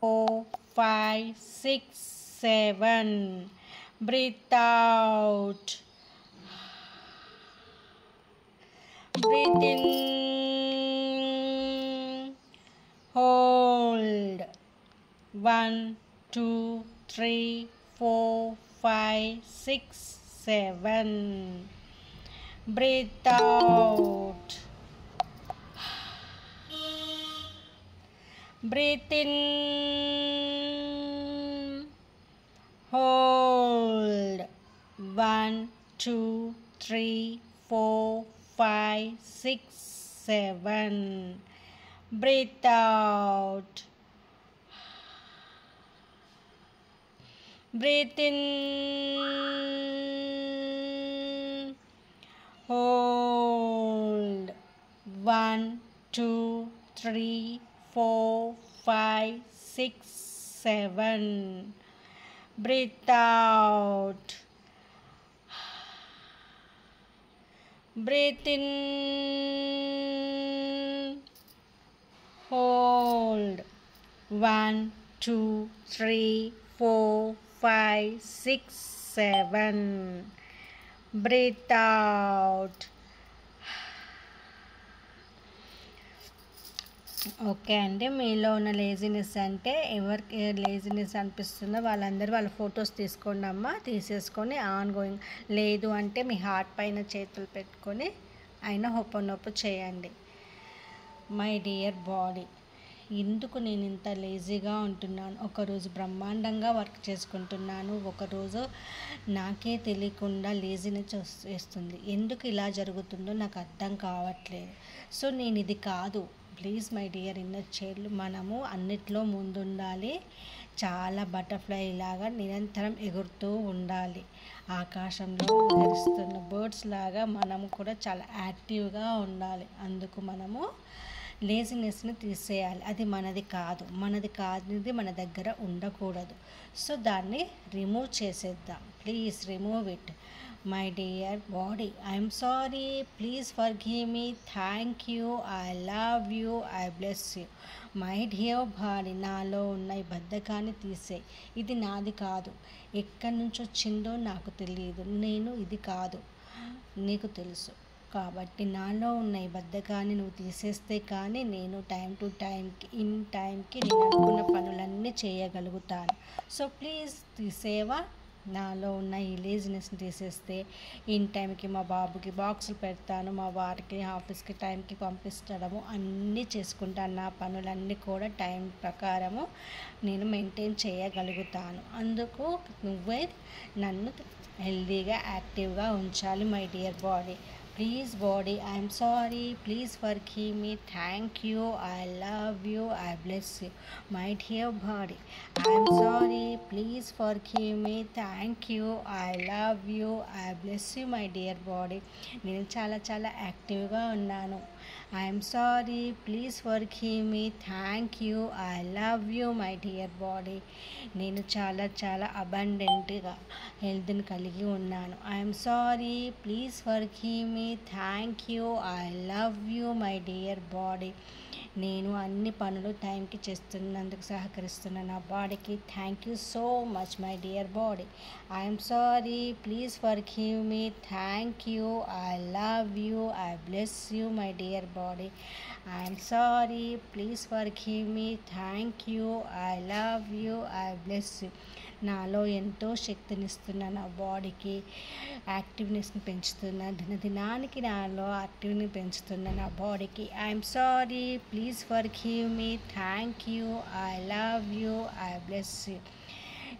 4, 5, 6, 7. Breathe out. Breathe in. Hold. 1, 2, 3, 4, 5, 6, 7. Breathe out. Breathe in. Hold. 1, 2, 3, 4, 5, 6, 7. Breathe out. Breathe in. Hold. 1, 2, 3, 4, 5, 6, 7. Breathe out. Breathe in. Hold. 1, 2, 3, 4, 5, 6, 7. Breathe out. Okay అండి, మీలో ఉన్న laziness అంటే ఎవరికి laziness అనిపిస్తుందో వాళ్ళందరూ వాళ్ళ photos తీసుకోండి అమ్మ. తీసేసుకొని ఆన్ గోయింగ్ లేదు అంటే మీ హార్ట్ పైన చేతులు పెట్టుకొని అయినా హొప్పనొప్పు చేయండి. మై డియర్ బాడీ, ఎందుకు నేను ఇంత లేజీగా ఉంటున్నాను? ఒకరోజు బ్రహ్మాండంగా వర్క్ చేసుకుంటున్నాను, ఒకరోజు నాకే తెలియకుండా లేజినెస్ వస్తుంది. ఎందుకు ఇలా జరుగుతుందో నాకు అర్థం కావట్లేదు. సో నేను ఇది కాదు. Please my dear inner child, మనము అన్నిట్లో ముందుండాలి. చాలా బటర్ఫ్లై లాగా నిరంతరం ఎగురుతూ ఉండాలి. ఆకాశంలో మెరుస్తున్న బర్డ్స్ లాగా మనము కూడా చాలా యాక్టివ్గా ఉండాలి. అందుకు మనము లేజినెస్ని తీసేయాలి. అది మనది కాదు. మనది కానిది మన దగ్గర ఉండకూడదు. సో దాన్ని రిమూవ్ చేసేద్దాం. Please remove it. My dear body, I'm sorry, please forgive me, thank you, I love you, I bless you. My dear body, నాలో ఉన్న ఈ బద్ధకాన్ని తీసే. ఇది నాది కాదు. ఎక్కడి నుంచి వచ్చిందో నాకు తెలియదు. నేను ఇది కాదు, నీకు తెలుసు. కాబట్టి నాలో ఉన్న ఈ బద్ధకాన్ని నువ్వు తీసేస్తే కానీ నేను టైం టు టైంకి ఇన్ టైంకి నేను అనుకున్న పనులన్నీ చేయగలుగుతాను. సో ప్లీజ్ తీసేవా? నాలో ఉన్న ఈ లేజినెస్ని తీసేస్తే ఇన్ టైంకి మా బాబుకి బాక్సులు పెడతాను, మా వారికి ఆఫీస్కి టైంకి పంపించడము అన్నీ చేసుకుంటాను. నా పనులన్నీ కూడా టైం ప్రకారము నేను మెయింటైన్ చేయగలుగుతాను. అందుకు నువ్వే నన్ను హెల్దీగా యాక్టివ్గా ఉంచాలి. My dear body, please body, I'm sorry, please forgive me, thank you, I love you, I bless you. My dear body, I'm sorry, please forgive me, thank you, I love you, I bless you. My dear body, నేను చాలా చాలా యాక్టివ్గా ఉన్నాను. I'm sorry, please forgive me, thank you, I love you. My dear body, నేను చాలా చాలా అబండెంట్గా హెల్త్ని కలిగి ఉన్నాను. I'm sorry, please forgive me, thank you, I love you. My dear body, నేను అన్ని పనులు టైంకి చేస్తున్నందుకు సహకరిస్తున్న నా బాడీకి thank you so much. My dear body, I'm sorry, please forgive me, thank you, I love you, I bless you. My dear body, I'm sorry, please forgive me, thank you, I love you, I bless you. నాలో ఎంతో శక్తినిస్తున్న నా బాడీకి యాక్టివ్నెస్ని పెంచుతున్న దినదినానికి నాలో యాక్టివ్ని పెంచుతున్న నా బాడీకి I'm sorry, please forgive me, thank you, I love you, I bless you.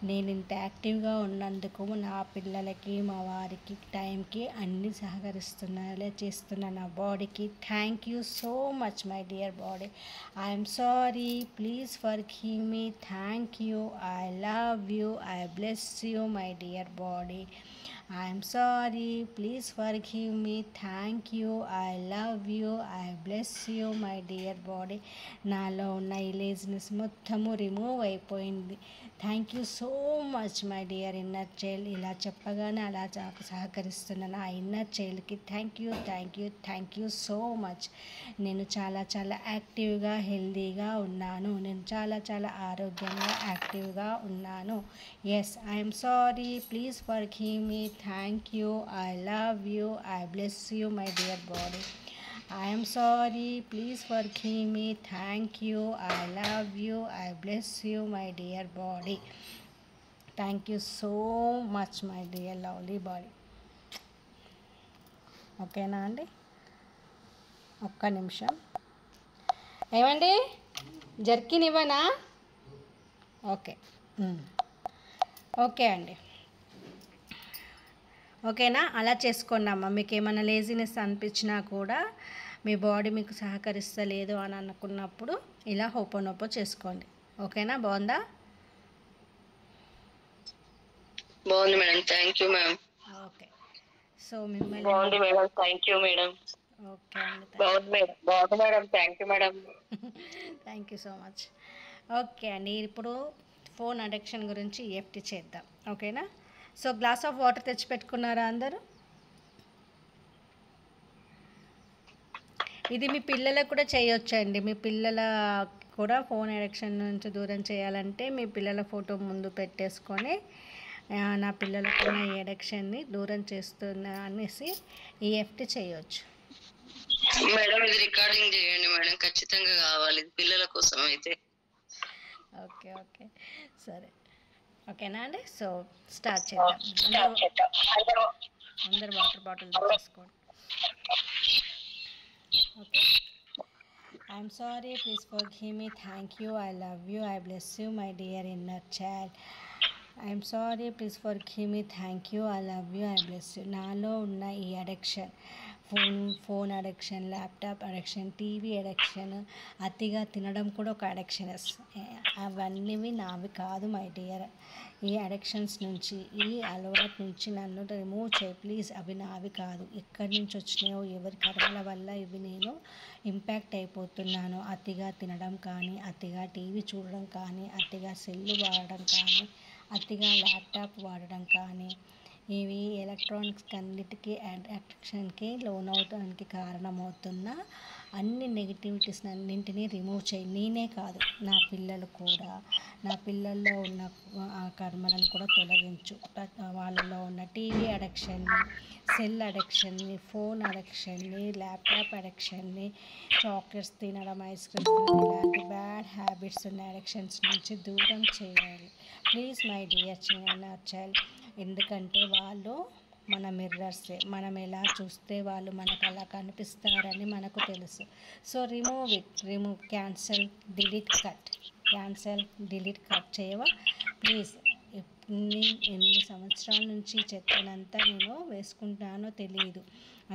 నేను ఇంత యాక్టివ్గా ఉన్నందుకు నా పిల్లలకి మా వారికి టైంకి అన్నీ సహకరిస్తున్నా చేస్తున్న నా బాడీకి thank you so much. My dear body, I'm sorry, please forgive me, thank you, I love you, I bless you. My dear body, I'm sorry, please forgive me, thank you, I love you, I bless you my dear body. నాలో ఉన్న ఈ laziness మొత్తము remove అయిపోయింది. Thank you so much my dear inner child. ఇలా చెప్పగానే అలా సహకరిస్తున్న నా ఇన్నర్ చైల్డ్కి థ్యాంక్ యూ సో మచ్. నేను చాలా చాలా యాక్టివ్గా హెల్దీగా ఉన్నాను. నేను చాలా చాలా ఆరోగ్యంగా యాక్టివ్గా ఉన్నాను. Yes, I'm sorry, please forgive me, thank you, I love you, I bless you my dear body. I am sorry, please forgive me, thank you, I love you, I bless you my dear body. Thank you so much my dear lovely body. ఓకేనా అండి? ఒక్క నిమిషం. ఏమండి, jerkin ఇవ్వనా? Okay, okay అండి, ఓకేనా? అలా చేసుకోండి అమ్మ. మీకు ఏమైనా లేజినెస్ అనిపించినా కూడా, మీ బాడీ మీకు సహకరిస్తలేదు అని అనుకున్నప్పుడు ఇలా హోపోనోపో చేసుకోండి. ఓకేనా? బాగుందా? బాగుంది madam, thank you ma'am. Okay, so మిమ్మల్ని బాగుంది madam, thank you madam. Okay అండి, బాగుంది మేడం, బాగుంది madam, thank you madam. Thank you so much. Okay అండి, ఇప్పుడు ఫోన్ అడిక్షన్ గురించి EFT చేద్దాం. ఓకేనా? సో గ్లాస్ ఆఫ్ వాటర్ తెచ్చి పెట్టుకున్నారా అందరూ? ఇది మీ పిల్లలకు కూడా చేయొచ్చండి. మీ పిల్లల కూడా ఫోన్ అడిక్షన్ నుంచి దూరం చేయాలంటే మీ పిల్లల ఫోటో ముందు పెట్టేసుకొని, నా పిల్లలకు ఉన్న ఈ అడిక్షన్ని దూరం చేస్తున్నా అనేసి EFT చేయొచ్చు. మేడం ఇది రికార్డింగ్ చేయండి మేడం, ఖచ్చితంగా కావాలి పిల్లల కోసం అయితే. ఓకే, సరే, ఓకేనా అండి? సో స్టార్ట్ చేద్దాం. అందరు వాటర్ బాటిల్ తీసుకోండి. Okay. I'm sorry, please forgive me, thank you, I love you, I bless you my dear inner child. I'm sorry, please forgive me, thank you, I love you, I bless you. నాలో ఉన్న ఈ addiction, phone addiction, laptop addiction, TV addiction, అతిగా తినడం కూడా ఒక అడిక్షనెస్. అవన్నీ నావి కాదు మై డియర్. ఈ అడిక్షన్స్ నుంచి, ఈ అలవాటు నుంచి నన్ను రిమూవ్ చేయి ప్లీజ్. అవి నావి కాదు. ఎక్కడి నుంచి వచ్చినాయో, ఎవరి కర్మల వల్ల ఇవి నేను ఇంపాక్ట్ అయిపోతున్నాను. అతిగా తినడం కానీ, అతిగా టీవీ చూడడం కానీ, అతిగా సెల్లు వాడడం కానీ, అతిగా ల్యాప్టాప్ వాడడం కానీ, ఇవి ఎలక్ట్రానిక్స్ అన్నిటికీ అట్రాక్షన్కి లోనవడానికి కారణమవుతున్న అన్ని నెగిటివిటీస్ అన్నింటినీ రిమూవ్ చేయి. నేనే కాదు, నా పిల్లలు కూడా, నా పిల్లల్లో ఉన్న ఆ కర్మలను కూడా తొలగించు. వాళ్ళలో ఉన్న టీవీ అడిక్షన్ని, సెల్ అడిక్షన్ని, ఫోన్ అడిక్షన్ని, ల్యాప్టాప్ అడిక్షన్ని, చాక్లెట్స్ తినడం, ఐస్ క్రీమ్స్ తినడం, ఇలాంటి బ్యాడ్ హ్యాబిట్స్ ఉన్న అడిక్షన్స్ నుంచి దూరం చేయాలి ప్లీజ్ మై డియర్ చైల్డ్. ఎందుకంటే వాళ్ళు మన మిర్రర్సే. మనం ఎలా చూస్తే వాళ్ళు మనకు అలా కనిపిస్తారని మనకు తెలుసు. So remove, cancel, delete, cut చేయవా ప్లీజ్. ఎన్ని సంవత్సరాల నుంచి చెత్తనంతా నేను వేసుకుంటానో తెలియదు.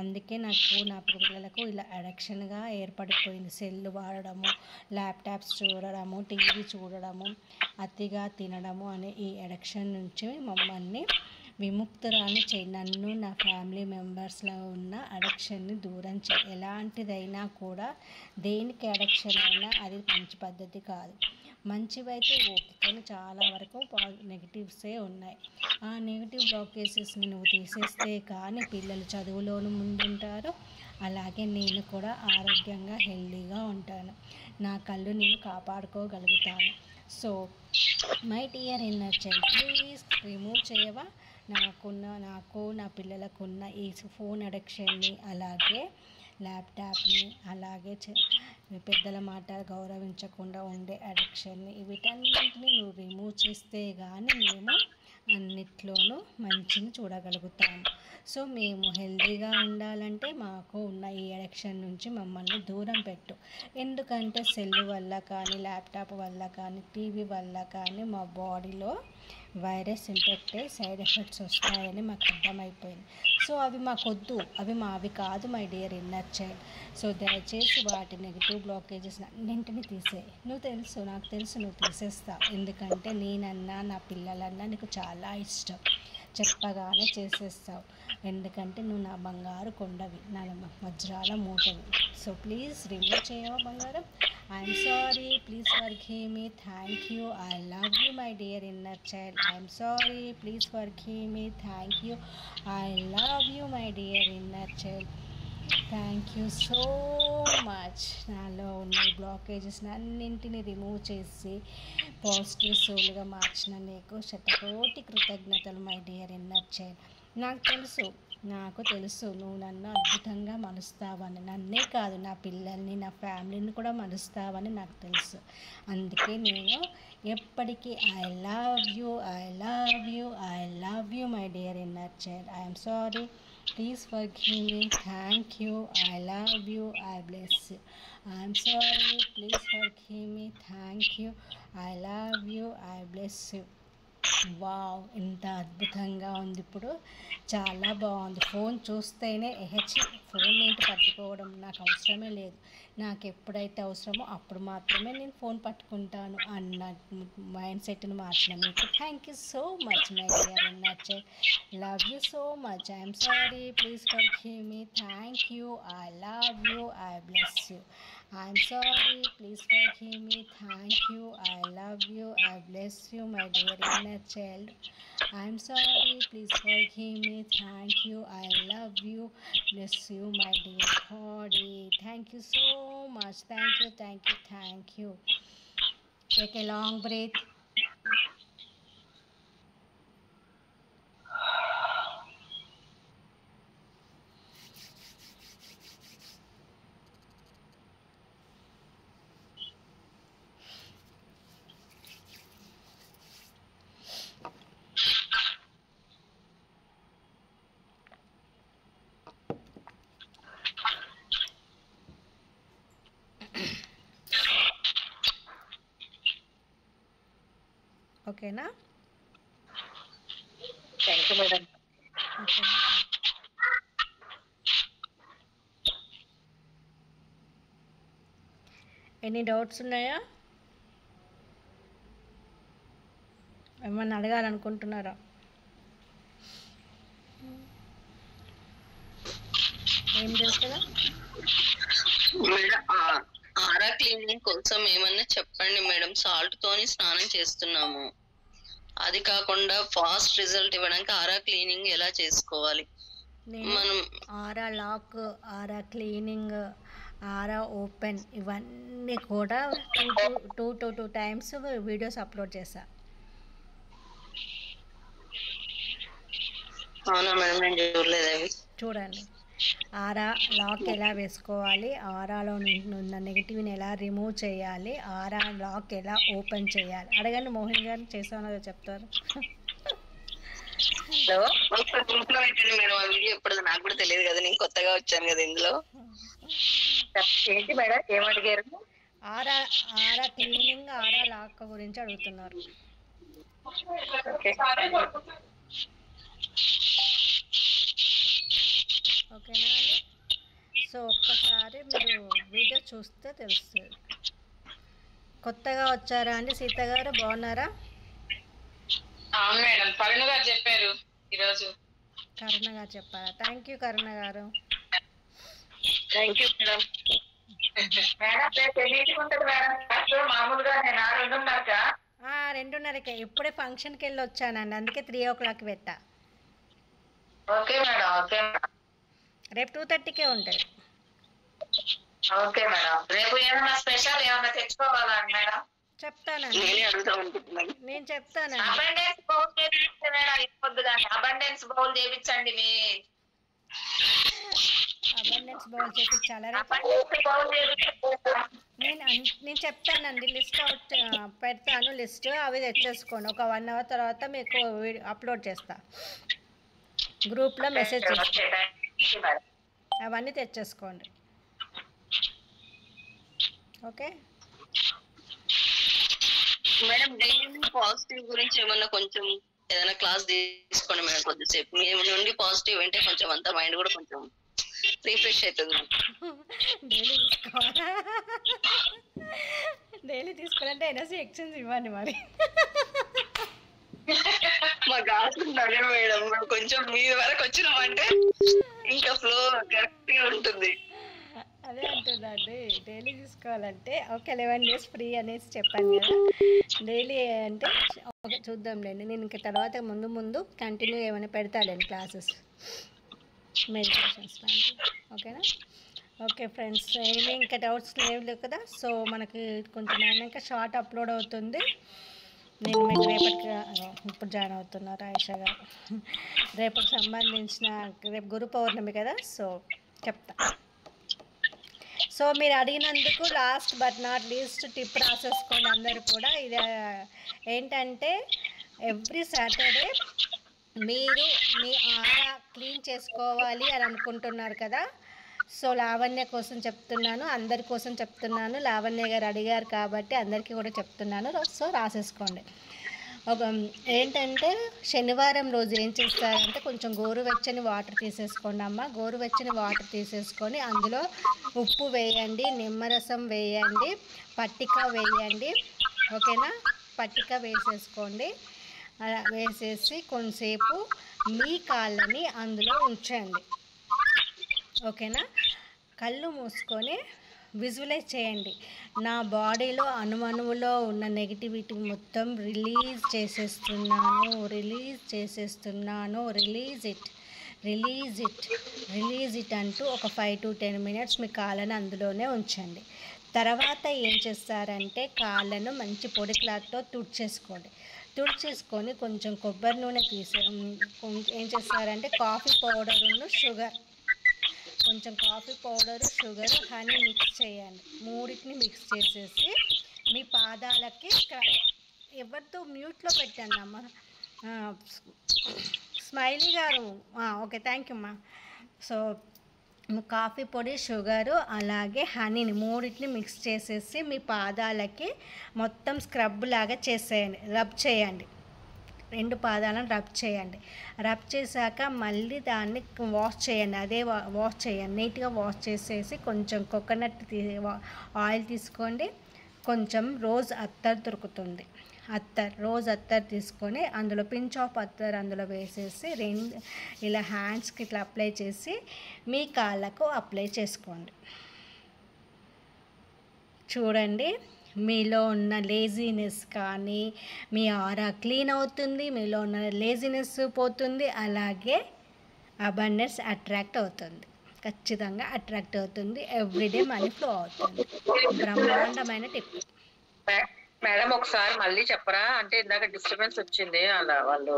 అందుకే నాకు, నా పిల్లలకు ఇలా అడిక్షన్గా ఏర్పడిపోయింది. సెల్లు వాడడము, ల్యాప్టాప్స్ చూడడము, టీవీ చూడడము, అతిగా తినడము అనే ఈ అడిక్షన్ నుంచి మమ్మల్ని విముక్తురాలు చేయి. నన్ను, నా ఫ్యామిలీ మెంబర్స్లో ఉన్న అడిక్షన్ని దూరం చేయి. ఎలాంటిదైనా కూడా, దేనికి అడిక్షన్ అయినా అది మంచి పద్ధతి కాదు. మంచివైతే ఓకే, కానీ చాలా వరకు నెగిటివ్సే ఉన్నాయి. ఆ నెగిటివ్ బ్లాకేజెస్ని నువ్వు తీసేస్తే కానీ పిల్లలు చదువులోనూ ముందుంటారు, అలాగే నేను కూడా ఆరోగ్యంగా హెల్దీగా ఉంటాను. నా కళ్ళు నేను కాపాడుకోగలుగుతాను. So my dear inner child, please remove చేయవా నాకు, నా పిల్లలకున్న ఈ ఫోన్ అడిక్షన్ని, అలాగే ల్యాప్టాప్ని, అలాగే పెద్దల మాట గౌరవించకుండా ఉండే అడిక్షన్ని, వీటన్నింటినీ నువ్వు రిమూవ్ చేస్తే కానీ మేము అన్నిట్లోనూ మంచిని చూడగలుగుతాము. సో మేము హెల్తీగా ఉండాలంటే మాకు ఉన్న ఈ అడిక్షన్ నుంచి మమ్మల్ని దూరం పెట్టు. ఎందుకంటే సెల్ వల్ల కానీ, ల్యాప్టాప్ వల్ల కానీ, టీవీ వల్ల కానీ మా బాడీలో వైరస్ ఇన్ఫెక్ట్ అయ్యి సైడ్ ఎఫెక్ట్స్ వస్తాయని మాకు అర్థమైపోయింది. సో అవి మాకొద్దు, అవి మావి కాదు my dear inner child. So దయచేసి వాటి నెగిటివ్ బ్లాకేజెస్ అన్నింటినీ తీసేయి. నాకు తెలుసు నువ్వు తీసేస్తావు. ఎందుకంటే నేనన్నా, నా పిల్లలన్నా నీకు చాలా ఇష్టం. చెప్పగానే చేసేస్తావు. ఎందుకంటే నువ్వు నా బంగారు కొండవి, నా వజ్రాల మూటవి. సో ప్లీజ్ రిమూవ్ చేయవా బంగారం? I'm sorry, please forgive me. Thank you, I love you my dear inner child. I'm sorry, please forgive me. Thank you, I love you my dear inner child. Thank you so much. నాలో ఉన్న blockages అన్నింటినీ remove చేసి positive సోల్గా మార్చిన నీకు శతకోటి కృతజ్ఞతలు my dear inner child. నాకు తెలుసు నువ్వు నన్ను అద్భుతంగా మలుస్తావని. నన్నే కాదు, నా పిల్లల్ని, నా ఫ్యామిలీని కూడా మలుస్తావని నాకు తెలుసు. అందుకే నేను ఎప్పటికీ I love you, I love you, I love you my dear inner child. I'm sorry, please forgive me. Thank you, I love you, I bless you. I'm sorry, please forgive me. Thank you, I love you, I bless you. Wow, ఎంత అద్భుతంగా ఉంది. ఇప్పుడు చాలా బాగుంది. Phone చూస్తేనే phone ఏంటి పట్టుకోవడం, నాకు అవసరమే లేదు. నాకు ఎప్పుడైతే అవసరమో అప్పుడు మాత్రమే నేను ఫోన్ పట్టుకుంటాను అన్న మైండ్ సెట్ని మార్చిన మీకు thank you so much my dear inner child. Love you so much. I'm sorry, please forgive me. Thank you, I love you, I bless you. I'm sorry, please forgive me. Thank you, I love you, I bless you, my dear inner child. I'm sorry, please forgive me. Thank you, I love you, bless you, my dear body. Thank you so much. Thank you, thank you, thank you. Take a long breath. ఓకేనా? Thank you madam. Okay. Any doubts ఉన్నాయా? ఏమన్నా అడగాలనుకుంటున్నారా? ఏం చేస్తుందా madam? ఆరా cleaning కోసం ఏమన్నా చెప్పండి madam. Salt తోని స్నానం చేస్తున్నాము. అది కాకుండా ఫాస్ట్ రిజల్ట్ ఇవ్వడానికి ఆరా క్లీనింగ్ ఎలా చేసుకోవాలి? మనం ఆరా లాక్, ఆరా క్లీనింగ్, ఆరా ఓపెన్ ఇవన్నీ కూడా టూ టైమ్స్ వీడియోస్ అప్లోడ్ చేశా. అవునా మేడం? నేను చూడలేదు అవి. చూడండి. ఆరా లాక్ ఎలా వేసుకోవాలి, ఆరాలో ఉన్న నెగిటివ్ని ఎలా రిమూవ్ చేయాలి, ఆరా లాక్ ఎలా ఓపెన్ చేయాలి. అడగండి మోహిన్ గారు, చేసానో చెప్తారు. గ్రూప్ లో పెట్టండి మేడం ఆ వీడియో. ఎప్పుడు నాకు కూడా తెలియదు కదా, నేను కొత్తగా వచ్చాను కదా ఇందులో. ఏంటి మేడం ఏమడిగారు? ఆరా క్లీనింగ్, ఆరా లాక్ గురించి అడుగుతున్నారు. ఓకేనా అండి? సో ఒక్కసారి మీరు వీడియో చూస్తే తెలుస్తుంది. కొత్తగా వచ్చారా అండి? సీత గారు బాగున్నారా? అవును మేడం, కరుణ గారు చెప్పారు ఈరోజు. కరుణ గారు చెప్పారా? థ్యాంక్ యూ కరుణ గారు. Thank you madam. మామూలుగా నేను 2:30కే ఇప్పుడే ఫంక్షన్కి వెళ్ళి వచ్చానండి, అందుకే 3 o'clock పెట్టా. Okay madam, okay madam. రేపు 2:30కే ఉంటుంది. Okay madam. రేపు ఏమైనా స్పెషల్ ఏమైనా తెచ్చుకోవాలా మేడం? చెప్తానండి, నేనే అడుగుతా అనుకుంటున్నాను. నేను చెప్తానండి. అబండెన్స్ బౌల్ చేయించండి మేడం, ఇవ్వద్దు కానీ అబండెన్స్ బౌల్ చేయించండి. అబండెన్స్ బౌల్ చేయించాలా రేపు? నేను చెప్తానండి, లిస్ట్ అవుట్ పెడతాను. లిస్ట్ అవి తెచ్చేసుకోండి. ఒక 1 hour తర్వాత మీకు అప్లోడ్ చేస్తా, గ్రూప్లో మెసేజ్ చేస్తా. అవన్నీ తెచ్చేసుకోండి. ఓకే మేడం, డైలీ పాజిటివ్ గురించి ఏమన్నా కొంచెం ఏదైనా క్లాస్ తీసుకోండి మేడం కొద్దిసేపు. మేము నుండి పాజిటివ్ అంటే కొంచెం అంతా మైండ్ కూడా కొంచెం రిఫ్రెష్ అవుతుంది. డైలీ తీసుకోవాలా? డైలీ తీసుకోవాలంటే ఎనర్జీ ఎక్స్చేంజ్ ఇవ్వండి మరి. మా కాకుండా మేడం కొంచెం మీ వరకు వచ్చినామంటే ఇంకా ఫ్లో కరెక్ట్ గా ఉంటుంది. అదే అంటుందండి, డైలీ తీసుకోవాలంటే ఓకే 11 డేస్ ఫ్రీ అనేసి చెప్పాను కదా. డైలీ అంటే ఓకే చూద్దాంలేండి. నేను ఇంకా తర్వాత ముందు ముందు కంటిన్యూ ఏమైనా పెడతాలేండి క్లాసెస్, మెడిటేషన్స్ లాంటివి. ఓకేనా? ఓకే ఫ్రెండ్స్, ఏమీ ఇంకా డౌట్స్ లేవు కదా. సో మనకి కొంచెం అయినాక షార్ట్ అప్లోడ్ అవుతుంది. నేను మీకు రేపటికి ఇప్పుడు జాయిన్ అవుతున్నారు ఆయిషా గారు. రేపటికి సంబంధించిన, రేపు గురు పౌర్ణమి కదా, సో చెప్తా. సో మీరు అడిగినందుకు last but not least tip రాసేసుకోండి అందరు కూడా. ఇది ఏంటంటే ఎవ్రీ సాటర్డే మీరు మీ ఆరా క్లీన్ చేసుకోవాలి అని అనుకుంటున్నారు కదా. సో లావణ్య కోసం చెప్తున్నాను, అందరి కోసం చెప్తున్నాను. లావణ్య గారు అడిగారు కాబట్టి అందరికీ కూడా చెప్తున్నాను. సో రాసేసుకోండి. ఒక ఏంటంటే శనివారం రోజు ఏం చేస్తారంటే కొంచెం గోరువెచ్చని వాటర్ తీసేసుకోండి అమ్మ. గోరువెచ్చని వాటర్ తీసేసుకొని అందులో ఉప్పు వేయండి, నిమ్మరసం వేయండి, పట్టిక వేయండి. ఓకేనా? పట్టిక వేసేసుకోండి. అలా వేసేసి కొంతసేపు మీ కాళ్ళని అందులో ఉంచండి. ఓకేనా? కళ్ళు మూసుకొని విజువలైజ్ చేయండి. నా బాడీలో అణువణువులో ఉన్న నెగిటివిటీ మొత్తం రిలీజ్ చేసేస్తున్నాను, రిలీజ్ చేసేస్తున్నాను, release it, release it, release it అంటూ ఒక 5 to 10 minutes మీ కాళ్ళను అందులోనే ఉంచండి. తర్వాత ఏం చేస్తారంటే కాళ్ళను మంచి పొడి క్లాత్తో తుడిచేసుకోండి. తుడిచేసుకొని కొంచెం కొబ్బరి నూనె ఏం చేస్తారంటే కాఫీ పౌడరును షుగర్, కొంచెం coffee powder, sugar, honey mix చేయండి. మూడింటిని మిక్స్ చేసేసి మీ పాదాలకి ఎవరితో మ్యూట్లో పెట్టండి అమ్మ. స్మైలీ గారు ఓకే థ్యాంక్ యూ అమ్మా. సో కాఫీ పొడి, షుగరు, అలాగే హనీని మూడింటిని మిక్స్ చేసేసి మీ పాదాలకి మొత్తం స్క్రబ్ లాగా చేసేయండి, రబ్ చేయండి. 2 పాదాలను రబ్ చేయండి. రబ్ చేశాక మళ్ళీ దాన్ని వాష్ చేయండి. అదే వాష్ చేయండి, నీట్గా వాష్ చేసేసి కొంచెం కోకోనట్ ఆయిల్ తీసుకోండి. కొంచెం రోజ్ అత్తర్ దొరుకుతుంది, రోజ్ అత్తర్ తీసుకొని అందులో పించ్ ఆఫ్ అత్తర్ అందులో వేసేసి ఇలా హ్యాండ్స్కి ఇట్లా అప్లై చేసి మీ కాళ్ళకు అప్లై చేసుకోండి. చూడండి, మీలో ఉన్న లేజీనెస్ కానీ మీ ఆరా క్లీన్ అవుతుంది, మీలో ఉన్న లేజీనెస్ పోతుంది, అలాగే అబండెన్స్ అట్రాక్ట్ అవుతుంది. ఖచ్చితంగా అట్రాక్ట్ అవుతుంది. ఎవ్రీడే మనీ ఫ్లో అవుతుంది. బ్రహ్మాండమైన టిప్. మేడం ఒకసారి మళ్ళీ చెప్పరా, అంటే ఇందాక డిస్టర్బెన్స్ వచ్చింది అలా వాళ్ళు.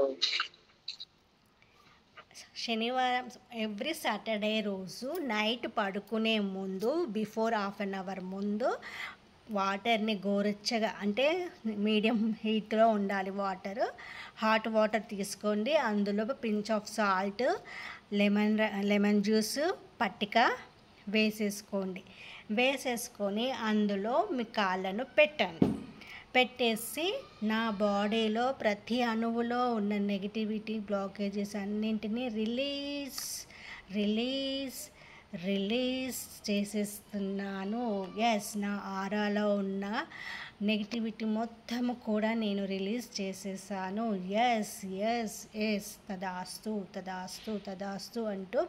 శనివారం ఎవ్రీ సాటర్డే రోజు నైట్ పడుకునే ముందు బిఫోర్ 1/2 hour ముందు వాటర్ని గోరెచ్చగా, అంటే మీడియం హీట్లో ఉండాలి వాటర్, హాట్ వాటర్ తీసుకోండి. అందులో pinch of salt, lemon juice, పట్టిక వేసేసుకోండి. వేసేసుకొని అందులో మీ కాళ్ళను పెట్టండి. పెట్టేసి నా బాడీలో ప్రతి అణువులో ఉన్న నెగిటివిటీ, బ్లాకేజెస్ అన్నింటినీ రిలీజ్ చేసేస్తున్నాను. ఎస్, నా ఆరాలో ఉన్న నెగిటివిటీ మొత్తము కూడా నేను రిలీజ్ చేసేసాను. ఎస్ తదాస్తు అంటూ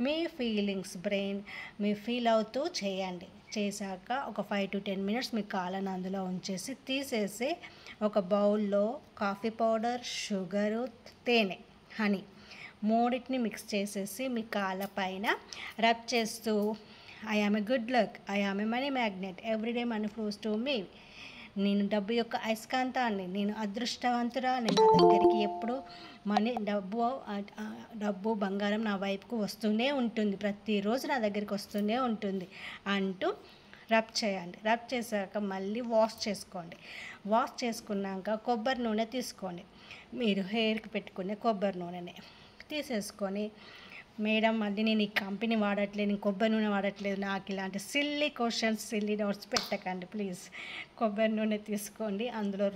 మీ ఫీలింగ్స్ బ్రెయిన్ మీ ఫీల్ అవుతూ చేయండి. చేశాక ఒక 5 to 10 minutes మీ కాళ్ళను అందులో ఉంచేసి తీసేసి ఒక బౌల్లో కాఫీ పౌడర్, షుగరు, తేనె, హనీ మూడింటిని మిక్స్ చేసేసి మీ కాళ్ళ పైన రబ్ చేస్తూ I am a good luck, I am a money magnet, everyday money flows to me, నేను డబ్బు యొక్క అయస్కాంతాన్ని, నేను అదృష్టవంతురా, నేను నా దగ్గరికి ఎప్పుడు డబ్బు బంగారం నా వైపుకు వస్తూనే ఉంటుంది, ప్రతిరోజు నా దగ్గరికి వస్తూనే ఉంటుంది అంటూ రబ్ చేయండి. రబ్ చేశాక మళ్ళీ వాష్ చేసుకోండి. వాష్ చేసుకున్నాక కొబ్బరి నూనె తీసుకోండి. మీరు హెయిర్కి పెట్టుకునే కొబ్బరి నూనెనే తీసేసుకొని, మేడం మళ్ళీ నేను ఈ కంపెనీ వాడట్లేదు, నేను కొబ్బరి నూనె వాడట్లేదు, నాకు ఇలాంటి సిల్లీ క్వశ్చన్స్, సిల్లీ డౌట్స్ పెట్టకండి ప్లీజ్. కొబ్బరి నూనె తీసుకోండి. అందులో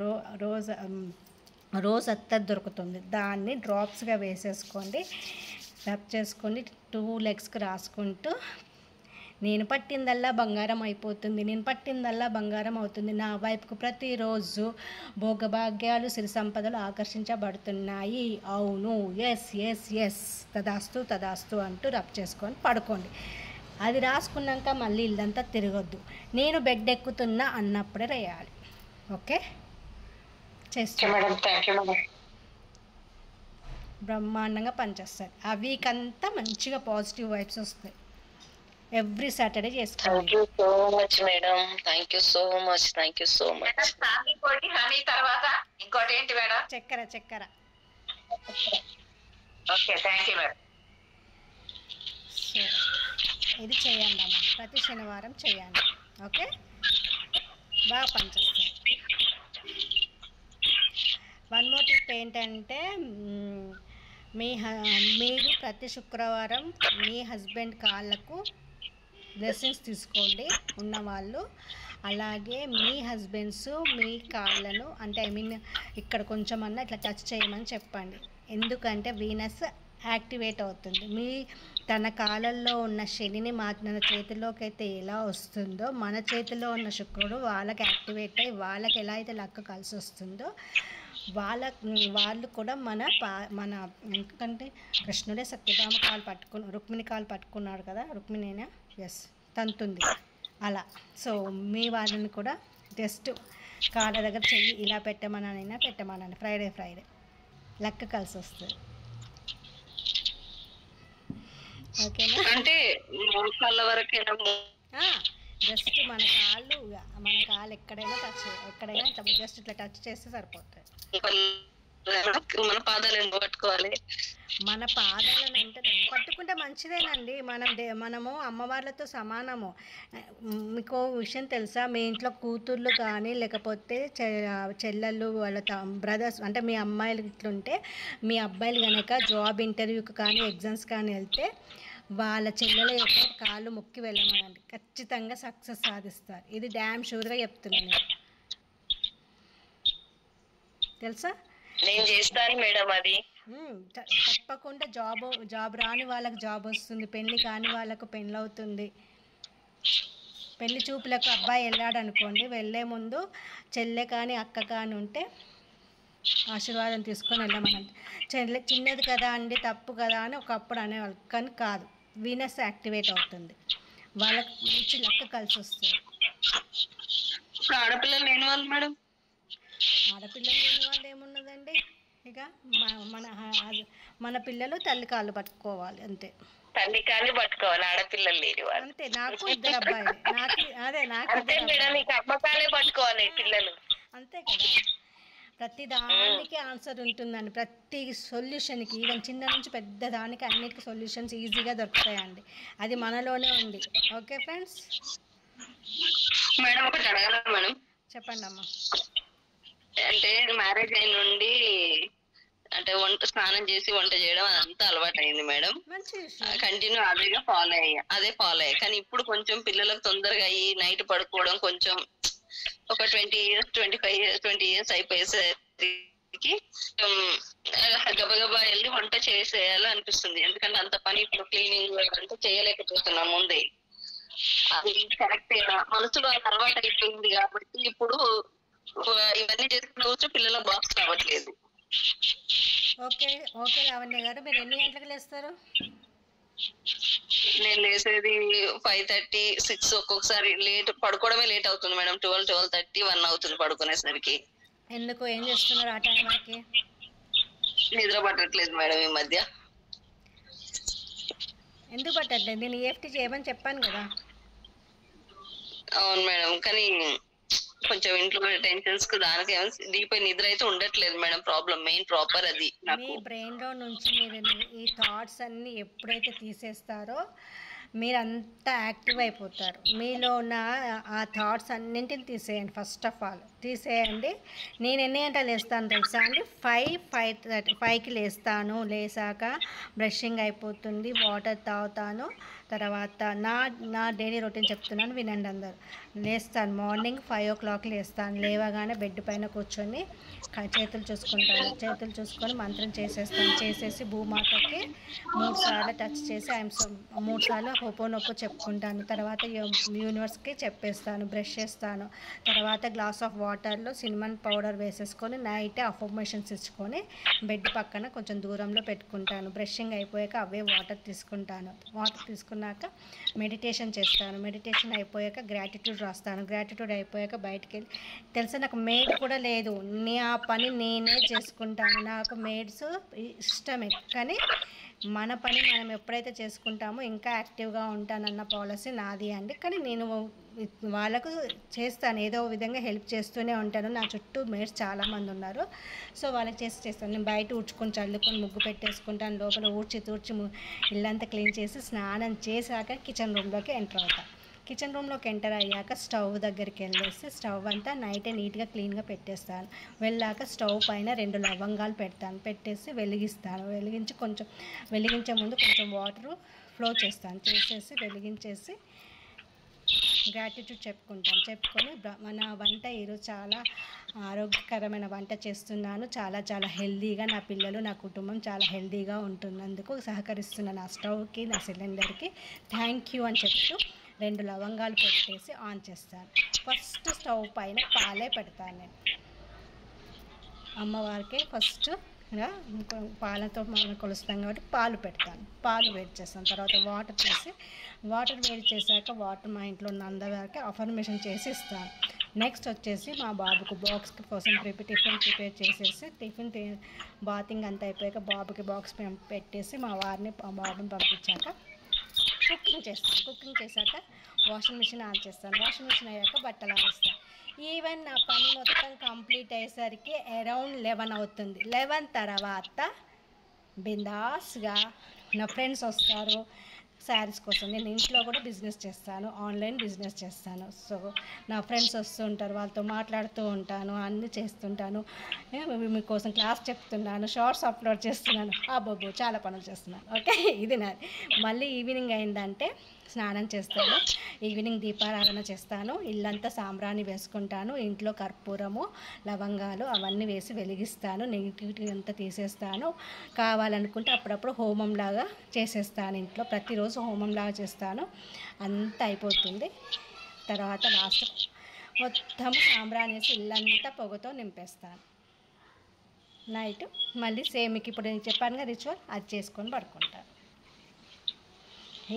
రోజ్ అత్తర్ దొరుకుతుంది, దాన్ని డ్రాప్స్గా వేసేసుకోండి. రబ్ చేసుకోండి. 2 legsకి రాసుకుంటూ నేను పట్టిందల్లా బంగారం అయిపోతుంది, నేను పట్టిందల్లా బంగారం అవుతుంది, నా వైపుకు ప్రతిరోజు భోగభాగ్యాలు సిరి సంపదలు ఆకర్షించబడుతున్నాయి. అవును, ఎస్ ఎస్ ఎస్, తదాస్తు తదాస్తు అంటూ రబ్ చేసుకొని పడుకోండి. అది రాసుకున్నాక మళ్ళీ ఇల్లంతా తిరగొద్దు. నేను బెడ్ ఎక్కుతున్నా అన్నప్పుడే రాయాలి. ఓకే, చేస్తాను మేడం. Thank you madam. బ్రహ్మాండంగా పనిచేస్తాయి. ఆ వీక్ అంతా మంచిగా పాజిటివ్ వైబ్స్ వస్తాయి. ఎవ్రీ సాటర్డే చేసుకోవాలి. Thank you so much madam. Thank you so much. Thank you so much. ఇంకోటి హనీ తర్వాత ఇంకోటి ఏంటి మేడం? చక్కెర. Okay, thank you madam. So ఇది చేయండి అమ్మా, ప్రతి శనివారం చేయండి. ఓకే, బాగా పనిచేస్తాయి. వన్ మోర్ టిప్ ఏంటంటే, మీరు ప్రతి శుక్రవారం మీ హస్బెండ్ కాళ్ళకు బ్లెస్సింగ్స్ తీసుకోండి ఉన్నవాళ్ళు. అలాగే మీ హస్బెండ్స్ మీ కాళ్ళను అంటే ఇక్కడ కొంచెం అన్నా ఇట్లా టచ్ చేయమని చెప్పండి. ఎందుకంటే వీనస్ యాక్టివేట్ అవుతుంది. తన కాళ్ళల్లో ఉన్న శనిని మన చేతిలోకి అయితే ఎలా వస్తుందో, మన చేతిలో ఉన్న శుక్రుడు వాళ్ళకి యాక్టివేట్ అయ్యి వాళ్ళకి ఎలా అయితే లక్క కలిసి వస్తుందో వాళ్ళు కూడా మన ఎందుకంటే కృష్ణుడే సత్యభామ కాలు రుక్మిణి కాలు పట్టుకున్నాడు కదా, రుక్మిణినా, ఎస్, తంతుంది అలా. సో మీ వాళ్ళని కూడా జస్ట్ కాళ్ళ దగ్గర చెయ్యి ఇలా పెట్టమనని ఫ్రైడే లక్క కలిసి వస్తుంది. ఓకేనా? అంటే మోకాళ్ళ వరకేనా? జస్ట్ మన కాళ్ళు ఎక్కడైనా జస్ట్ ఇట్లా టచ్ చేస్తే సరిపోతుంది. మన పాదాలను పట్టుకోవాలి. మన పాదాలను అంటే పట్టుకుంటే మంచిదేనండి. మనము అమ్మవార్లతో సమానము. మీకు విషయం తెలుసా, మీ ఇంట్లో కూతుర్లు కానీ లేకపోతే చెల్లెళ్ళు వాళ్ళ బ్రదర్స్ అంటే మీ అమ్మాయిలు ఇట్లుంటే, మీ అబ్బాయిలు కనుక జాబ్ ఇంటర్వ్యూకి కానీ ఎగ్జామ్స్ కానీ వెళ్తే వాళ్ళ చెల్లెల యొక్క కాళ్ళు మొక్కి వెళ్ళమనండి, ఖచ్చితంగా సక్సెస్ సాధిస్తారు. ఇది డ్యామ్ షూర్గా చెప్తున్నాను నేను. తెలుసా? నేను చేస్తాను మేడం అది. తప్పకుండా జాబ్ రాని వాళ్ళకి జాబ్ వస్తుంది, పెళ్లి కాని వాళ్ళకు పెళ్ళి అవుతుంది. పెళ్లి చూపులకు అబ్బాయి వెళ్ళాడు అనుకోండి, వెళ్ళే ముందు చెల్లె కానీ అక్క కానీ ఉంటే ఆశీర్వాదం తీసుకొని వెళ్ళమనండి. చిన్నది కదా అండి, తప్పు కదా అని ఒకప్పుడు అనేవాళ్ళు, కానీ కాదు, వీనస్ యాక్టివేట్ అవుతుంది, వాళ్ళకి మంచి లక్క కలిసి వస్తుంది. ఆడపిల్లలు లేని వాళ్ళు మేడం? ఆడపిల్లలు లేని వాళ్ళు ఏమున్నదండి, ఇక మన పిల్లలు తల్లి కాళ్ళు పట్టుకోవాలి అంతే. తల్లి కాళ్ళు పట్టుకోవాలి, ఆడపిల్లలు లేని వాళ్ళు అంతే. నాకు ఇద్దరు అబ్బాయిలు, నాకు అమ్మకాలే పట్టుకోవాలి పిల్లలు, అంతే కదా. ప్రతి దానికి ఆన్సర్ ఉంటుందండి, ప్రతి సొల్యూషన్కి, ఈవెన్ చిన్న నుంచి పెద్ద దానికి అన్నిటికీ సొల్యూషన్స్ ఈజీగా దొరుకుతాయండి. అది మనలోనే ఉంది. Okay friends? మేడం ఒకటి అడగాల మేడం? చెప్పండి అమ్మా. అంటే మ్యారేజ్ అయిన నుండి అంటే స్నానం చేసి వంట చేయడం అదంతా అలవాటు అయింది మేడం. కంటిన్యూ అదే ఫాలో అయ్యా. కానీ ఇప్పుడు కొంచెం పిల్లలకు తొందరగా అయ్యి నైట్ పడుకోవడం కొంచెం ఒక 20 years 20 years అయిపోయేసరికి గబగబా వెళ్ళి వంట చేసేయాలి అనిపిస్తుంది. ఎందుకంటే అంత పని ఇప్పుడు క్లీనింగ్ అంతా చేయలేకపోతున్నాం ముందే. అది కరెక్ట్ మనసులో అలవాటు అయిపోయింది కాబట్టి ఇప్పుడు ఇవన్నీ చేసుకున్న వచ్చి పిల్లల బాక్స్ రావట్లేదు. ఓకే లావణ్య గారు, మీరు ఎన్ని గంటలకు లేస్తారు? నేను లేసేది 5:30, 6. ఒక్కొక్కసారి పడుకోవడమే లేట్ అవుతుంది మేడం. 12, 12:30, 1 అవుతుంది పడుకునేసరికి. ఎందుకు, ఏం చేస్తున్నారు ఆ టైం వరకు? నిద్ర పట్టట్లేదు మేడం ఈ మధ్య. ఎందుకు పట్టట్లేదు? నేను EFT చేయమని చెప్పాను కదా. అవును మేడం, కానీ కొంచెం ఇంట్లో టెన్షన్స్ కు దానికి డీప్ నిద్ర అయితే ఉండట్లేదు మేడం. మెయిన్ ప్రాపర్ అది. మీ బ్రెయిన్ లో నుంచి మీరు ఈ థాట్స్ అన్ని ఎప్పుడైతే తీసేస్తారో మీరంతా యాక్టివ్ అయిపోతారు. మీలో ఉన్న ఆ థాట్స్ అన్నింటిని తీసేయండి. ఫస్ట్ ఆఫ్ ఆల్ తీసేయండి. నేను ఎన్ని గంటలు లేస్తాను తెలుసా అండి? 5:30 లేస్తాను. లేసాక బ్రషింగ్ అయిపోతుంది, వాటర్ తాగుతాను. తర్వాత నా నా డైలీ రొటీన్ చెప్తున్నాను, వినండి అందరు. లేస్తాను, మార్నింగ్ 5 o'clock లేస్తాను. లేవగానే బెడ్ పైన కూర్చొని చేతులు చూసుకుంటాను. చేతులు చూసుకొని మంత్రం చేసేస్తాను. చేసేసి భూమాతకి 3 సార్లు టచ్ చేసి 3 సార్లు హోపోనొప్పో చెప్పుకుంటాను. తర్వాత యూనివర్స్కి చెప్పేస్తాను. బ్రష్ చేస్తాను. తర్వాత గ్లాస్ ఆఫ్ వాటర్లో సినిమన్ పౌడర్ వేసేసుకొని నైట్ అఫర్మేషన్స్ ఇచ్చుకొని బెడ్ పక్కన కొంచెం దూరంలో పెట్టుకుంటాను. బ్రషింగ్ అయిపోయాక అవే వాటర్ తీసుకుంటాను. వాటర్ తీసుకున్నాక మెడిటేషన్ చేస్తాను. మెడిటేషన్ అయిపోయాక గ్రాటిట్యూడ్ రాస్తాను. గ్రాటిట్యూడ్ అయిపోయాక బయటికి వెళ్ళి, తెలుసా నాకు మేడ్ కూడా లేదు, ఆ పని నేనే చేసుకుంటాను. నాకు మేడ్స్ ఇష్టమే, కానీ మన పని మనం ఎప్పుడైతే చేసుకుంటామో ఇంకా యాక్టివ్గా ఉంటానన్న పాలసీ నాది అండి. కానీ నేను వాళ్ళకు చేస్తాను, ఏదో విధంగా హెల్ప్ చేస్తూనే ఉంటాను. నా చుట్టూ మేట్స్ చాలామంది ఉన్నారు, సో వాళ్ళకి చేస్తాను. నేను బయట ఊడ్చుకొని చల్లుకొని ముగ్గు పెట్టేసుకుంటాను. లోపల ఊడ్చి తూడ్చి ఇల్లంతా క్లీన్ చేసి స్నానం చేశాక కిచెన్ రూమ్లోకి ఎంటర్ అవుతాను. కిచెన్ రూమ్లోకి ఎంటర్ అయ్యాక స్టవ్ దగ్గరికి వెళ్ళేసి స్టవ్ అంతా నైటే నీట్గా క్లీన్గా పెట్టేస్తాను. వెళ్ళాక స్టవ్ పైన 2 లవంగాలు పెడతాను. పెట్టేసి వెలిగిస్తాను. వెలిగించే ముందు కొంచెం వాటరు ఫ్లో చేస్తాను. చేసేసి వెలిగించేసి గ్రాటిట్యూడ్ చెప్పుకొని మన వంట ఈరోజు చాలా ఆరోగ్యకరమైన వంట చేస్తున్నాను, చాలా చాలా హెల్దీగా, నా పిల్లలు నా కుటుంబం చాలా హెల్దీగా ఉంటున్నందుకు సహకరిస్తున్నాను నా స్టవ్కి, నా సిలిండర్కి థ్యాంక్ యూ అని చెప్తూ 2 లవంగాలు పెట్టేసి ఆన్ చేస్తాను. ఫస్ట్ స్టవ్ పైన పాలే పెడతాను. నేను అమ్మవారికి ఫస్ట్ పాలతో మనం కొలుస్తాం కాబట్టి పాలు పెడతాను. పాలు వేడి చేస్తాను. తర్వాత వాటర్ వేడి చేశాక వాటర్ మా ఇంట్లో ఉన్న అందరికి అఫర్మేషన్ చేసి ఇస్తాను. నెక్స్ట్ వచ్చేసి మా బాబుకు బాక్స్ కోసం టిఫిన్ ప్రిపేర్ చేసేసి బాతింగ్ అంతా అయిపోయాక బాబుకి బాక్స్ పెట్టేసి మా బాబుని పంపించాక కుకింగ్ చేశాక వాషింగ్ మిషన్ ఆన్ చేస్తాను. వాషింగ్ మిషన్ అయ్యాక బట్టలు ఆరేస్తాను. ఈవెన్ నా పని మొత్తం కంప్లీట్ అయ్యేసరికి అరౌండ్ 11 అవుతుంది. 11 తర్వాత బిందాస్గా నా ఫ్రెండ్స్ వస్తారు శారీస్ కోసం. నేను ఇంట్లో కూడా బిజినెస్ చేస్తాను, ఆన్లైన్ బిజినెస్ చేస్తాను. సో నా ఫ్రెండ్స్ వస్తూ ఉంటారు, వాళ్ళతో మాట్లాడుతూ ఉంటాను, అన్నీ చేస్తుంటాను. మీకోసం క్లాస్ చెప్తున్నాను, షార్ట్స్ అప్లోడ్ చేస్తున్నాను, అబ్బబ్బో చాలా పనులు చేస్తున్నాను. ఓకే, ఇది నాది. మళ్ళీ ఈవినింగ్ అయిందంటే స్నానం చేస్తాను, ఈవినింగ్ దీపారాధన చేస్తాను, ఇల్లంతా సాంబ్రాణి వేసుకుంటాను, ఇంట్లో కర్పూరము లవంగాలు అవన్నీ వేసి వెలిగిస్తాను, నెగిటివిటీ అంతా తీసేస్తాను. కావాలనుకుంటే అప్పుడప్పుడు హోమంలాగా చేసేస్తాను. ఇంట్లో ప్రతిరోజు హోమంలాగా చేస్తాను. అంతా అయిపోతుంది. తర్వాత లాస్ట్ మొత్తం సాంబ్రాణి వేసి ఇల్లంతా పొగతో నింపేస్తాను. నైట్ మళ్ళీ సేమ్ మీకు ఇప్పుడు నేను చెప్పాను కదా రిచువల్, అది చేసుకొని పడుకుంటాను.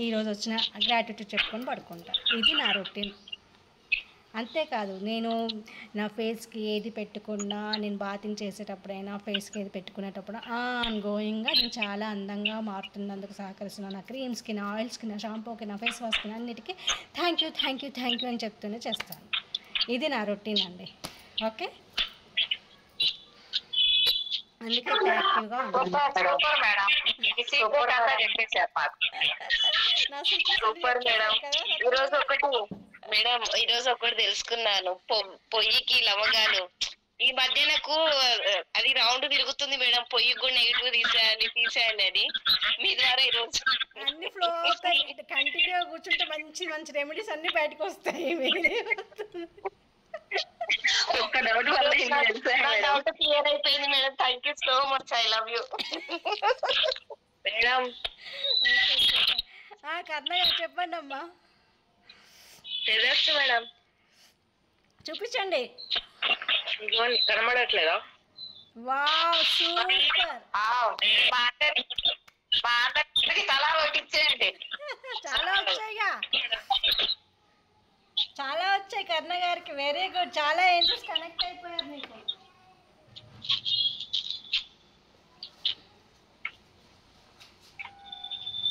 ఈరోజు వచ్చిన గ్రాటిట్యూడ్ చెప్పుకొని పడుకుంటాను. ఇది నా రొటీన్. అంతేకాదు, నేను నా ఫేస్కి ఏది పెట్టుకున్నా, నేను బాతింగ్ చేసేటప్పుడైనా ఫేస్కి ఏది పెట్టుకునేటప్పుడు ఆన్గోయింగ్గా నేను చాలా అందంగా మారుతున్నందుకు సహకరిస్తున్నాను. నా క్రీమ్స్కి, నా ఆయిల్స్కి, నా షాంపూకి, నా ఫేస్ వాష్కి, అన్నిటికీ థ్యాంక్ యూ అని చెప్తూనే చేస్తాను. ఇది నా రొటీన్ అండి. ఓకే, అందుకే యాక్టివ్గా సూపర్ మేడం. ఈరోజు ఒకటి తెలుసుకున్నాను, పొయ్యికి లవంగాలు. ఈ మధ్య నాకు అది రౌండ్ తిరుగుతుంది మేడం, పొయ్యి కూడా నెగిటివ్ తీసేయాలి అని మీ ద్వారా ఈరోజు అన్ని ఫ్లో అవుతాయి. కంటిన్యూగా కూర్చుంటే మంచి మంచి రెమెడీస్ అన్ని బయటకు వస్తాయి. ఒక్క డౌట్ వల్ల డౌట్ క్లియర్ అయిపోయింది madam. Thank you so much. I love you madam. Karnaiah చెప్పండి అమ్మా. మేడం చూపించండి. కనబడట్లేదా? Wow super. తలా ఒకటిచ్చేయండి. చాలా వచ్చాయి కర్ణ గారికి. వెరీ గుడ్, చాలా ఏంజెస్ కనెక్ట్ అయిపోయారు మీకు.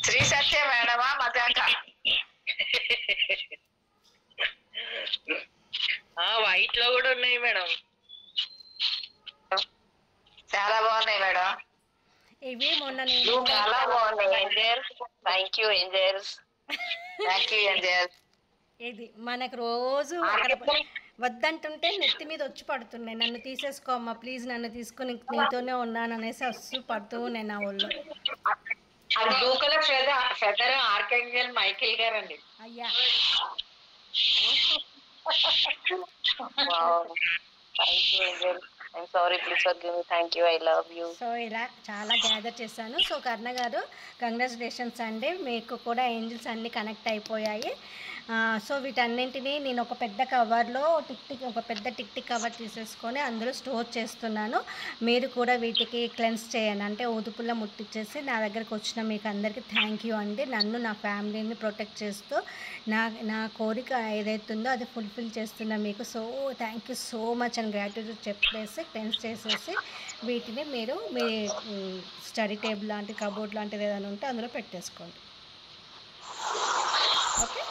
శ్రీ సత్య మేడమా మజాక? వైట్ లో కూడా ఉన్నాయి మేడం, చాలా బాగున్నాయి మేడం. ఇవి మొన్న నేను చాలా బాగున్నాయి. Angels, thank you angels, thank you angels. ఇది మనకు రోజు వద్దంటుంటే నెత్తి మీద వచ్చి పడుతున్నాయి. నన్ను తీసేసుకో అమ్మా ప్లీజ్, నన్ను తీసుకుని నీతోనే ఉన్నాను అనేసి వస్తూ పడుతూ ఉన్నాయి నా ఒళ్ళు. అది blue colour feather archangel Michael గారండి. అయ్యా సో ఇలా చాలా గ్యాదర్ చేశాను. సో కర్ణ గారు కంగ్రాచులేషన్స్ అండి, మీకు కూడా ఏంజిల్స్ అన్నీ కనెక్ట్ అయిపోయాయి. సో వీటన్నింటినీ నేను ఒక పెద్ద కవర్లో ఒక పెద్ద టిక్ కవర్ తీసేసుకొని అందులో స్టోర్ చేస్తున్నాను. మీరు కూడా వీటికి క్లెన్స్ చేయండి, అంటే ఊదుపుల్ల ముట్టించేసి నా దగ్గరికి వచ్చిన మీకు అందరికీ థ్యాంక్ యూ అండి. నన్ను నా ఫ్యామిలీని ప్రొటెక్ట్ చేస్తూ నా కోరిక ఏదైతుందో అది ఫుల్ఫిల్ చేస్తున్నా మీకు. So thank you so much అని గ్రాటిట్యూడ్ చెప్పేసి క్లెన్స్ చేసేసి వీటిని మీరు మీ స్టడీ టేబుల్ లాంటి కబోర్డ్ లాంటిది ఏదైనా ఉంటే అందులో పెట్టేసుకోండి. ఓకే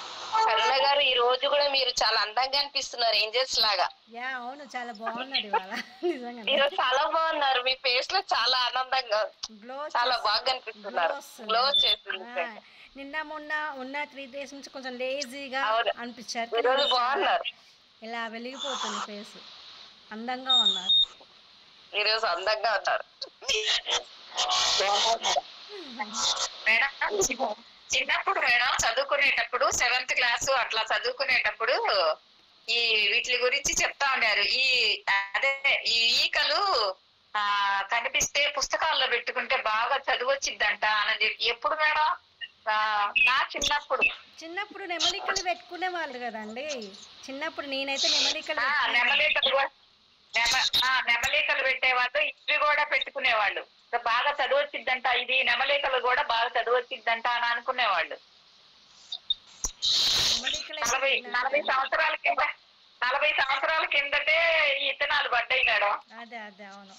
కరుణ గారు, ఈ రోజు కూడా మీరు చాలా అందంగా అనిపిస్తున్నారు, ఏంజల్స్ లాగా. యా అవును, చాలా బాగున్నాడు ఇవాళ నిజంగా. ఈరోజు చాలా బాగున్నారు, మీ ఫేస్ లో చాలా ఆనందంగా గ్లో చాలా బాగా అనిపిస్తున్నారు, గ్లో చేస్తుంది. నిన్న మొన్న ఉన్న 3 days నుంచి కొంచెం లేజీగా అనిపించారు, ఈరోజు బాగున్నారు, ఇలా వెలిగిపోతుంది ఫేస్, అందంగా ఉన్నారు ఈరోజు అందంగా ఉన్నారు. చిన్నప్పుడు మేడం చదువుకునేటప్పుడు 7th క్లాస్ అట్లా చదువుకునేటప్పుడు ఈ వీటి గురించి చెప్తా ఉండారు. అదే ఈ ఈకలు కనిపిస్తే పుస్తకాల్లో పెట్టుకుంటే బాగా చదువు వచ్చిద్దంట అని. ఎప్పుడు మేడం? నా చిన్నప్పుడు నెమలికలు పెట్టుకునే వాళ్ళు కదండి. చిన్నప్పుడు నేనైతే నెమలికలు పెట్టేవాళ్ళు, ఇవి కూడా పెట్టుకునేవాళ్ళు. బాగా చదువు వచ్చిద్దంట, ఇది నెమలికలు కూడా బాగా చదువు వచ్చిద్దంట అని అనుకునేవాళ్ళు. 40 సంవత్సరాల కిందటే ఈ ఇత్తనాలు పడ్డాయి మేడం. అదే అవును.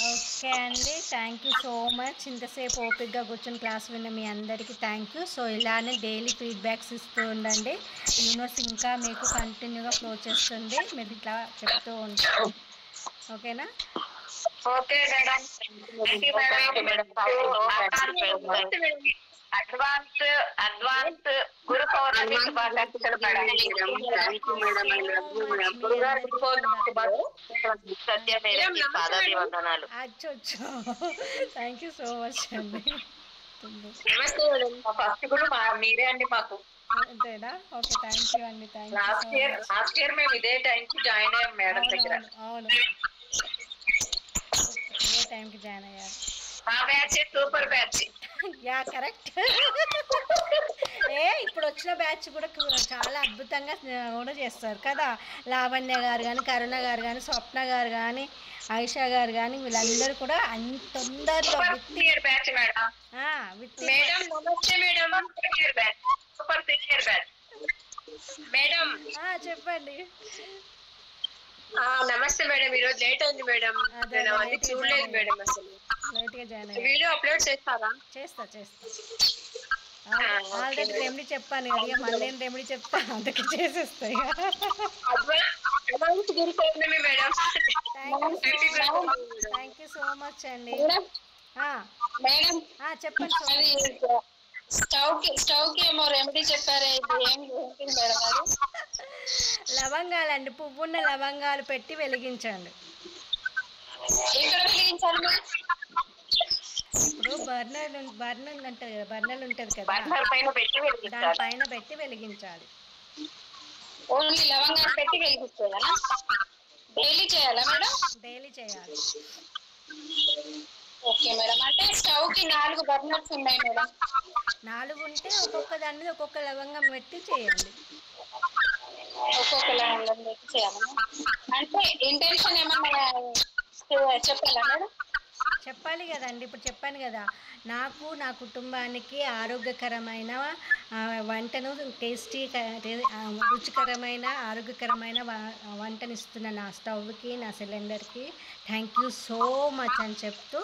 ఓకే అండి, థ్యాంక్ యూ సో మచ్. ఇంతసేపు ఓపిక్గా కూర్చొని క్లాస్ విన్న మీ అందరికీ థ్యాంక్ యూ. సో ఇలానే డైలీ ఫీడ్బ్యాక్స్ ఇస్తూ ఉండండి, యూనివర్స్ ఇంకా మీకు కంటిన్యూగా ఫ్లో చేస్తుంది, మీరు ఇట్లా చెప్తూ ఉంటారు. ఓకేనా? Okay madam. అడ్వాన్స్ గురు పౌర్ణమి శుభాకాంక్షలు మేడం. పాదాభివందనాలు. థ్యాంక్ యూ సో మచ్ అండి. ఫస్ట్ కూడా మీరే అండి మాకు. అంతేనా? ఓకే, థ్యాంక్ యూ అండి. లాస్ట్ ఇయర్ మేము ఇదే టైంకి జాయిన్ అయ్యాం మేడం దగ్గర. అవును, ఇదే టైంకి జాయిన్ అయ్యారు. మా batch super batch. Yeah correct. ఇప్పుడు వచ్చిన బ్యాచ్ కూడా చాలా అద్భుతంగా కూడా చేస్తారు కదా. లావణ్య గారు కానీ, కరుణ గారు కానీ, స్వప్న గారు కానీ, ఆయిషా గారు కానీ, వీళ్ళందరూ కూడా అంత తొందరలో బ్యాచ్ మేడం. మేడం నమస్తే madam. Super senior batch madam. చెప్పండి. నమస్తే మేడం. ఈరోజు లేట్ అయింది మేడం, నేను అది చూడలేదు మేడం. అసలు వీడియో అప్లోడ్ చేస్తారా? చేస్తా. ఆల్రెడీ రెమెడీ చెప్పాను కదా, మళ్ళీ రెమెడీ చెప్తా, అందుకే చేసేస్తాయి. థ్యాంక్ యూ సో మచ్ అండి. చెప్పండి. స్టవ్ కి ఏమో రెమెడీ చెప్పారా? లవంగాలండి, పువ్వున్న లవంగాలు పెట్టి వెలిగించండి. ఎక్కడ వెలిగించాలి? ఇప్పుడు బర్నర్ ఉంటుంది కదా, బర్నర్ ఉంటుంది కదా, దానిపైన పెట్టి వెలిగించాలి. ఓన్లీ లవంగాలు పెట్టి వెలిగించాలా? డైలీ చేయాలా మేడం? డైలీ చేయాలి. Okay madam. అంటే స్టవ్ కి 4 బర్నర్స్ ఉన్నాయి మేడం. 4 ఉంటే ఒక్కొక్క దాని మీద ఒక్కొక్క లవంగం పెట్టి చేయండి. ఒక్కొక్క లవంగం పెట్టి చేయాలి. అంటే ఇంటెన్షన్ ఏమన్నా చెప్పాలా మేడం? చెప్పాలి కదండి. ఇప్పుడు చెప్పాను కదా, నాకు నా కుటుంబానికి ఆరోగ్యకరమైన వంటను రుచికరమైన ఆరోగ్యకరమైన వంటను ఇస్తున్న నా స్టవ్కి, నా సిలిండర్కి థ్యాంక్ యూ సో మచ్ అని చెప్తూ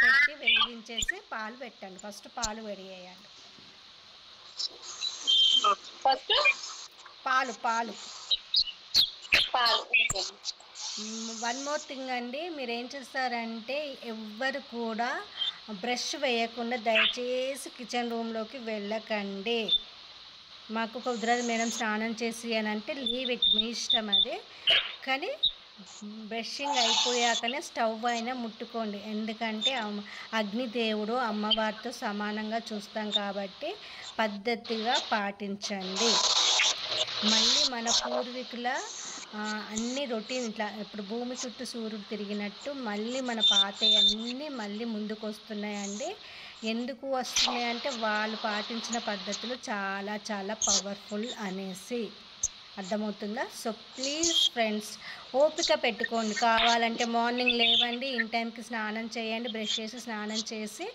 పెట్టి వెలిగించేసి పాలు పెట్టండి. ఫస్ట్ పాలు వేడియండి. పాలు. వన్ మోర్ థింగ్ అండి, మీరు ఏం చేస్తారంటే ఎవ్వరు కూడా బ్రష్ వేయకుండా దయచేసి కిచెన్ రూమ్లోకి వెళ్ళకండి. మాకు కుదరదు మేడం స్నానం చేసి అని అంటే లీవ్ ఇట్, మీ ఇష్టం అది. కానీ బ్రషింగ్ అయిపోయాకనే స్టవ్ అయినా ముట్టుకోండి, ఎందుకంటే అగ్నిదేవుడు అమ్మవారితో సమానంగా చూస్తాం కాబట్టి పద్ధతిగా పాటించండి. మళ్ళీ మన పూర్వీకుల అన్ని రొటీన్ ఇట్లా ఇప్పుడు భూమి చుట్టూ సూర్యుడు తిరిగినట్టు మళ్ళీ మన పాతయన్నీ మళ్ళీ ముందుకు వస్తున్నాయండి. ఎందుకు వస్తున్నాయి అంటే వాళ్ళు పాటించిన పద్ధతులు చాలా చాలా పవర్ఫుల్ అనేసి, అర్థమవుతుందా? సో ప్లీజ్ ఫ్రెండ్స్ ఓపిక పెట్టుకోండి. కావాలంటే మార్నింగ్ లేవండి, ఇన్ టైంకి స్నానం చేయండి, బ్రష్ చేసి స్నానం చేసి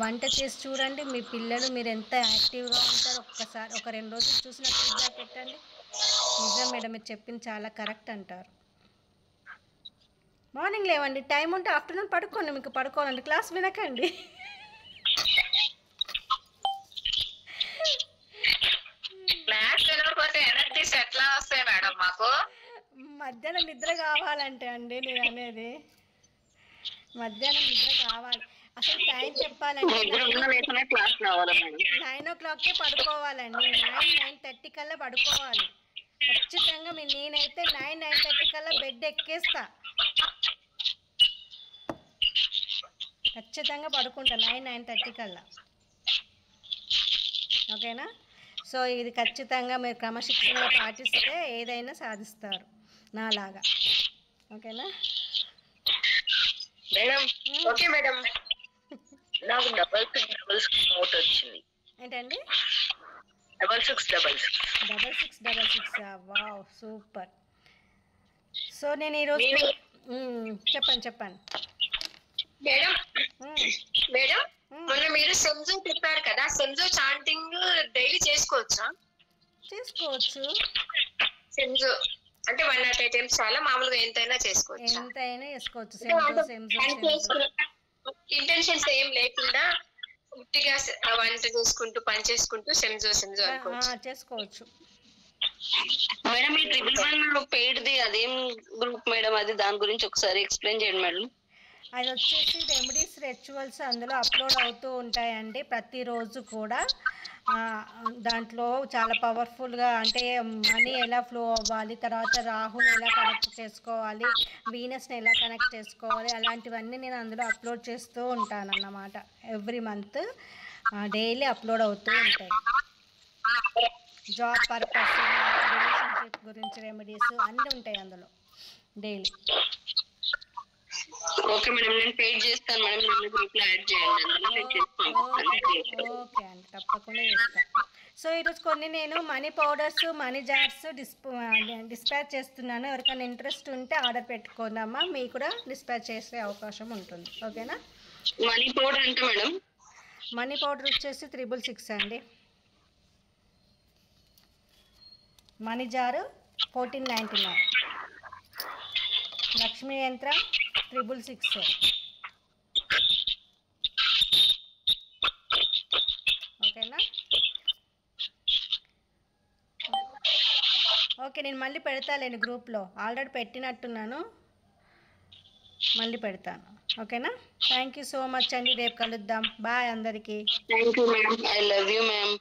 వంట చేసి చూడండి. మీ పిల్లలు మీరు ఎంత యాక్టివ్గా ఉంటారో ఒక్కసారి ఒక 2 రోజులు చూసి నాకు ఫీడ్బ్యాక్ పెట్టండి. నిజం మేడం, మీరు చెప్పింది చాలా కరెక్ట్ అంటారు. మార్నింగ్ లేవండి, టైం ఉంటే ఆఫ్టర్నూన్ పడుకోండి, మీకు పడుకోవాలండి, క్లాస్ వినకండి. క్లాస్ వినకపోతే ఎనర్జీస్ ఎట్లా వస్తాయి మేడం మాకు? మధ్యాహ్నం నిద్ర కావాలంటే అండి నేను అనేది, మధ్యాహ్నం నిద్ర కావాలి. అసలు టైం చెప్పాలంటే 9 o'clockకే పడుకోవాలండి. 9:30 కల్లా పడుకోవాలి ఖచ్చితంగా. నేనైతే 9:30 కల్లా బెడ్ ఎక్కేస్తా, ఖచ్చితంగా పడుకుంటా 9:30 కల్లా. ఓకేనా? సో ఇది ఖచ్చితంగా మీరు క్రమశిక్షణగా పాటిస్తే ఏదైనా సాధిస్తారు నాలాగా. ఓకేనా మేడం? ఓకే మేడం, నాకు 6666 నోట్ వచ్చింది. ఏంటండి? 6666. Wow super. సో నేను ఈరోజు చెప్పండి. మేడం మేడం, మొన్న మీరు సెంజో చెప్పారు కదా, సెంజో చాంటింగ్ డైలీ చేసుకోవచ్చా? చేసుకోవచ్చు. సెంజో అంటే 108 times చాలా, మామూలుగా ఎంతైనా చేసుకోవచ్చు. ఎంతైనా చేసుకోవచ్చు. ఇంటెన్షన్స్ ఏం లేకుండా ఉట్టిగా వంట చేసుకుంటూ పని చేసుకుంటూ సెంజో చేసుకోవచ్చు. మేడం ఈ 111 పెయిడ్ది అదేం గ్రూప్ మేడం? అది దాని గురించి ఒకసారి ఎక్స్ప్లెయిన్ చేయండి మేడం. అది వచ్చేసి రెమెడీస్ రిచువల్స్ అందులో అప్లోడ్ అవుతూ ఉంటాయండి ప్రతిరోజు కూడా. దాంట్లో చాలా పవర్ఫుల్గా అంటే మనీ ఎలా ఫ్లో అవ్వాలి, తర్వాత రాహుని ఎలా కనెక్ట్ చేసుకోవాలి, వీనస్ని ఎలా కనెక్ట్ చేసుకోవాలి, అలాంటివన్నీ నేను అందులో అప్లోడ్ చేస్తూ ఉంటాను అన్నమాట. ఎవ్రీ మంత్ డైలీ అప్లోడ్ అవుతూ ఉంటాయి. జాబ్ పర్పస్, రిలేషన్షిప్ గురించి రెమెడీస్ అన్నీ ఉంటాయి అందులో డైలీ. ఓకే మేడం, నేను పేజ్ చేస్తాను మేడం, నన్ను గ్రూప్లో యాడ్ చేయండి. ఓకే అండి, తప్పకుండా చేస్తాను. సో ఈరోజు కొన్ని నేను money powders, money jars dispatch చేస్తున్నాను. ఎవరికైనా ఇంట్రెస్ట్ ఉంటే ఆర్డర్ పెట్టుకుందామా, మీకు కూడా డిస్పాచ్ చేసే అవకాశం ఉంటుంది. ఓకేనా? మనీ పౌడర్ అంటే మేడం? మనీ పౌడర్ వచ్చేసి 666 అండి. మనీ జారు 1499. లక్ష్మీ యంత్రం 666. ఓకేనా? ఓకే, నేను మళ్ళీ పెడతాలేండి గ్రూప్లో, ఆల్రెడీ పెట్టినట్టున్నాను, మళ్ళీ పెడతాను. ఓకేనా? థ్యాంక్ యూ సో మచ్ అండి, రేపు కలుద్దాం. బాయ్ అందరికీ. Thank you ma'am, I love you ma'am.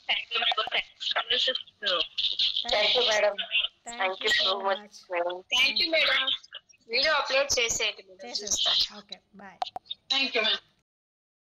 Thank you madam. Thank you so much. Thank you madam. Video upload చేసేయండి. చేసేస్తాను. Okay bye. Thank you.